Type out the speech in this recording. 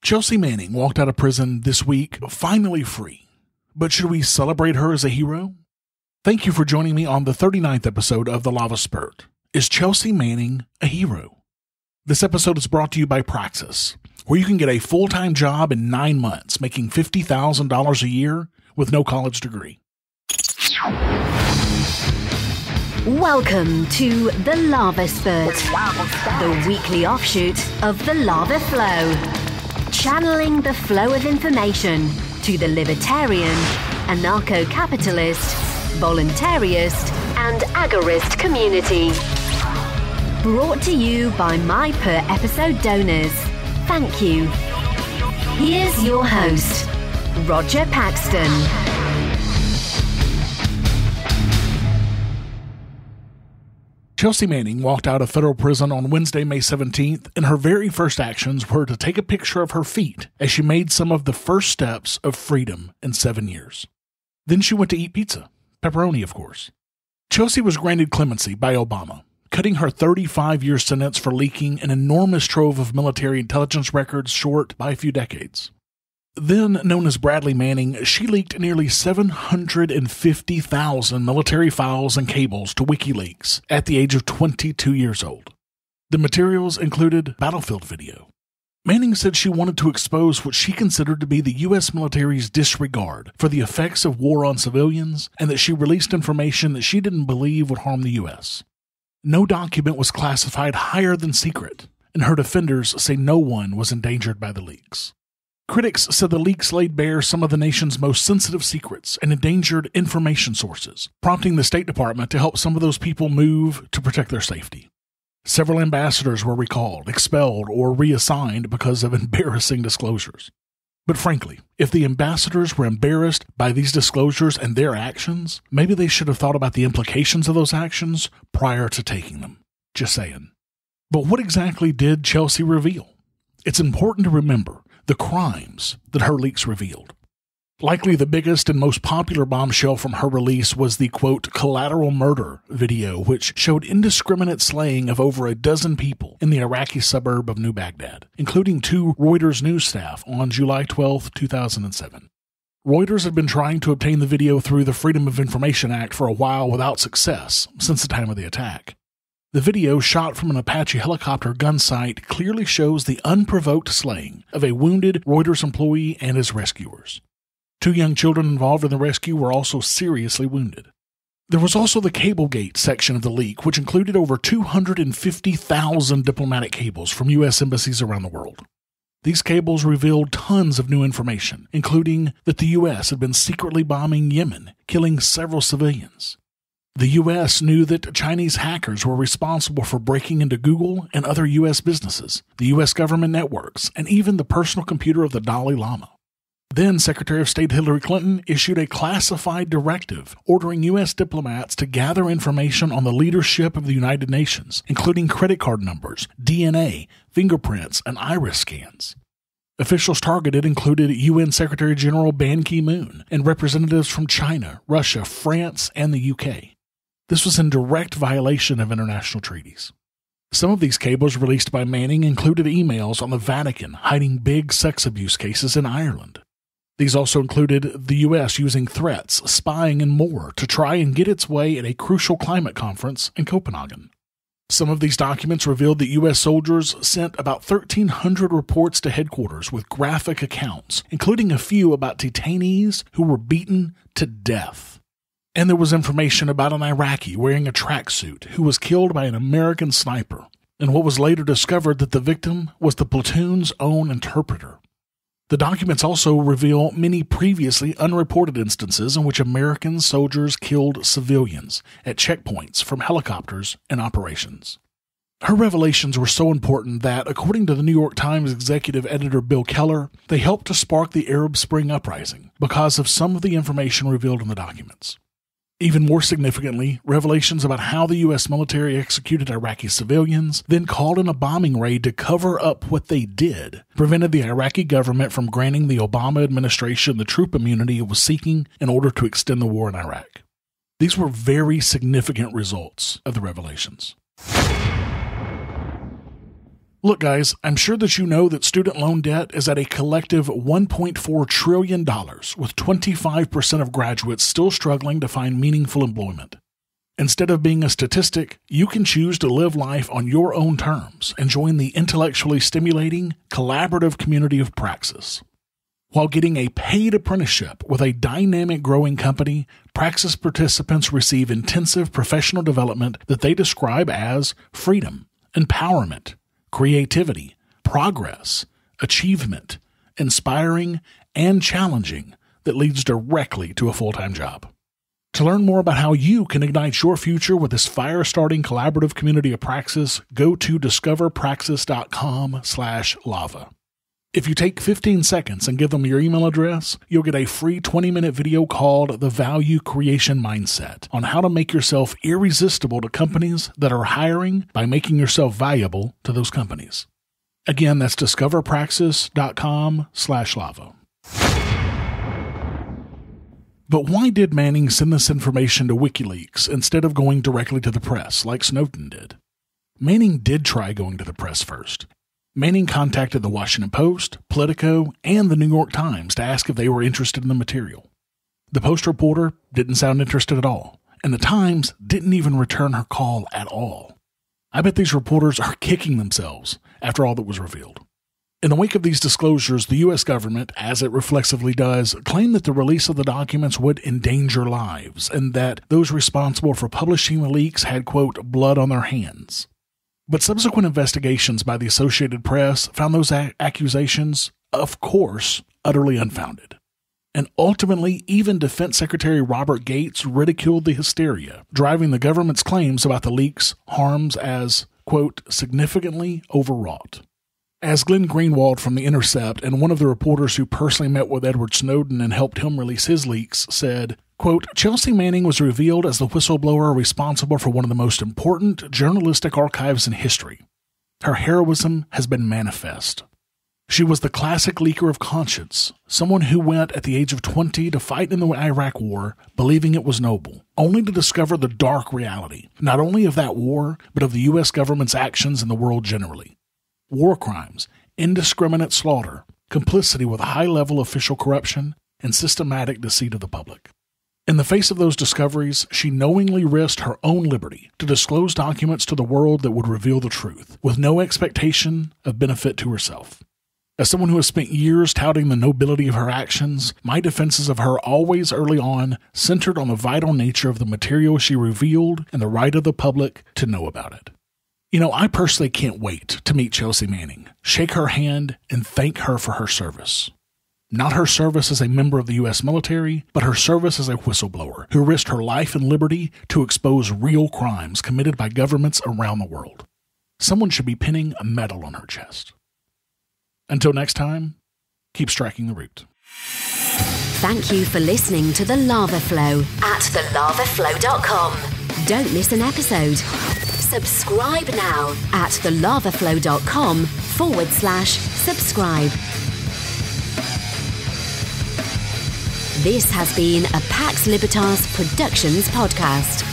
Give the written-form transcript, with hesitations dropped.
Chelsea Manning walked out of prison this week, finally free. But should we celebrate her as a hero? Thank you for joining me on the 39th episode of the LAVA Spurt. Is Chelsea Manning a hero? This episode is brought to you by Praxis, where you can get a full-time job in 9 months, making $50,000 a year with no college degree. Welcome to the LAVA Spurt, the weekly offshoot of the Lava Flow. Channeling the flow of information to the libertarian, anarcho-capitalist, voluntarist, and agorist community. Brought to you by my per-episode donors. Thank you. Here's your host, Roger Paxton. Chelsea Manning walked out of federal prison on Wednesday, May 17th, and her very first actions were to take a picture of her feet as she made some of the first steps of freedom in 7 years. Then she went to eat pizza. Pepperoni, of course. Chelsea was granted clemency by Obama, cutting her 35-year sentence for leaking an enormous trove of military intelligence records short by a few decades. Then known as Bradley Manning, she leaked nearly 750,000 military files and cables to WikiLeaks at the age of 22 years old. The materials included battlefield video. Manning said she wanted to expose what she considered to be the U.S. military's disregard for the effects of war on civilians, and that she released information that she didn't believe would harm the U.S. No document was classified higher than secret, and her defenders say no one was endangered by the leaks. Critics said the leaks laid bare some of the nation's most sensitive secrets and endangered information sources, prompting the State Department to help some of those people move to protect their safety. Several ambassadors were recalled, expelled, or reassigned because of embarrassing disclosures. But frankly, if the ambassadors were embarrassed by these disclosures and their actions, maybe they should have thought about the implications of those actions prior to taking them. Just saying. But what exactly did Chelsea reveal? It's important to remember the crimes that her leaks revealed. Likely the biggest and most popular bombshell from her release was the, quote, collateral murder video, which showed indiscriminate slaying of over a dozen people in the Iraqi suburb of New Baghdad, including 2 Reuters news staff on July 12, 2007. Reuters had been trying to obtain the video through the Freedom of Information Act for a while without success since the time of the attack. The video, shot from an Apache helicopter gun site, clearly shows the unprovoked slaying of a wounded Reuters employee and his rescuers. 2 young children involved in the rescue were also seriously wounded. There was also the Cablegate section of the leak, which included over 250,000 diplomatic cables from U.S. embassies around the world. These cables revealed tons of new information, including that the U.S. had been secretly bombing Yemen, killing several civilians. The U.S. knew that Chinese hackers were responsible for breaking into Google and other U.S. businesses, the U.S. government networks, and even the personal computer of the Dalai Lama. Then Secretary of State Hillary Clinton issued a classified directive ordering U.S. diplomats to gather information on the leadership of the United Nations, including credit card numbers, DNA, fingerprints, and iris scans. Officials targeted included UN Secretary General Ban Ki-moon and representatives from China, Russia, France, and the UK. This was in direct violation of international treaties. Some of these cables released by Manning included emails on the Vatican hiding big sex abuse cases in Ireland. These also included the U.S. using threats, spying, and more to try and get its way at a crucial climate conference in Copenhagen. Some of these documents revealed that U.S. soldiers sent about 1,300 reports to headquarters with graphic accounts, including a few about detainees who were beaten to death. And there was information about an Iraqi wearing a tracksuit who was killed by an American sniper, and what was later discovered that the victim was the platoon's own interpreter. The documents also reveal many previously unreported instances in which American soldiers killed civilians at checkpoints from helicopters and operations. Her revelations were so important that, according to the New York Times executive editor Bill Keller, they helped to spark the Arab Spring uprising because of some of the information revealed in the documents. Even more significantly, revelations about how the U.S. military executed Iraqi civilians, then called in a bombing raid to cover up what they did, prevented the Iraqi government from granting the Obama administration the troop immunity it was seeking in order to extend the war in Iraq. These were very significant results of the revelations. Look, guys, I'm sure that you know that student loan debt is at a collective $1.4 trillion, with 25% of graduates still struggling to find meaningful employment. Instead of being a statistic, you can choose to live life on your own terms and join the intellectually stimulating, collaborative community of Praxis. While getting a paid apprenticeship with a dynamic growing company, Praxis participants receive intensive professional development that they describe as freedom, empowerment, creativity, progress, achievement, inspiring, and challenging that leads directly to a full-time job. To learn more about how you can ignite your future with this fire-starting collaborative community of Praxis, go to discoverpraxis.com/lava. If you take 15 seconds and give them your email address, you'll get a free 20-minute video called The Value Creation Mindset on how to make yourself irresistible to companies that are hiring by making yourself valuable to those companies. Again, that's discoverpraxis.com/lava. But why did Manning send this information to WikiLeaks instead of going directly to the press like Snowden did? Manning did try going to the press first. Manning contacted the Washington Post, Politico, and the New York Times to ask if they were interested in the material. The Post reporter didn't sound interested at all, and the Times didn't even return her call at all. I bet these reporters are kicking themselves after all that was revealed. In the wake of these disclosures, the U.S. government, as it reflexively does, claimed that the release of the documents would endanger lives, and that those responsible for publishing the leaks had, quote, blood on their hands. But subsequent investigations by the Associated Press found those accusations, of course, utterly unfounded. And ultimately, even Defense Secretary Robert Gates ridiculed the hysteria, driving the government's claims about the leaks' harms as, quote, significantly overwrought. As Glenn Greenwald from The Intercept and one of the reporters who personally met with Edward Snowden and helped him release his leaks said, quote, Chelsea Manning was revealed as the whistleblower responsible for one of the most important journalistic archives in history. Her heroism has been manifest. She was the classic leaker of conscience, someone who went at the age of 20 to fight in the Iraq War, believing it was noble, only to discover the dark reality, not only of that war, but of the U.S. government's actions in the world generally. War crimes, indiscriminate slaughter, complicity with high-level official corruption, and systematic deceit of the public. In the face of those discoveries, she knowingly risked her own liberty to disclose documents to the world that would reveal the truth, with no expectation of benefit to herself. As someone who has spent years touting the nobility of her actions, my defenses of her always early on centered on the vital nature of the material she revealed and the right of the public to know about it. You know, I personally can't wait to meet Chelsea Manning, shake her hand, and thank her for her service. Not her service as a member of the U.S. military, but her service as a whistleblower who risked her life and liberty to expose real crimes committed by governments around the world. Someone should be pinning a medal on her chest. Until next time, keep striking the root. Thank you for listening to The Lava Flow at thelavaflow.com. Don't miss an episode. Subscribe now at thelavaflow.com/subscribe. This has been a Pax Libertas Productions podcast.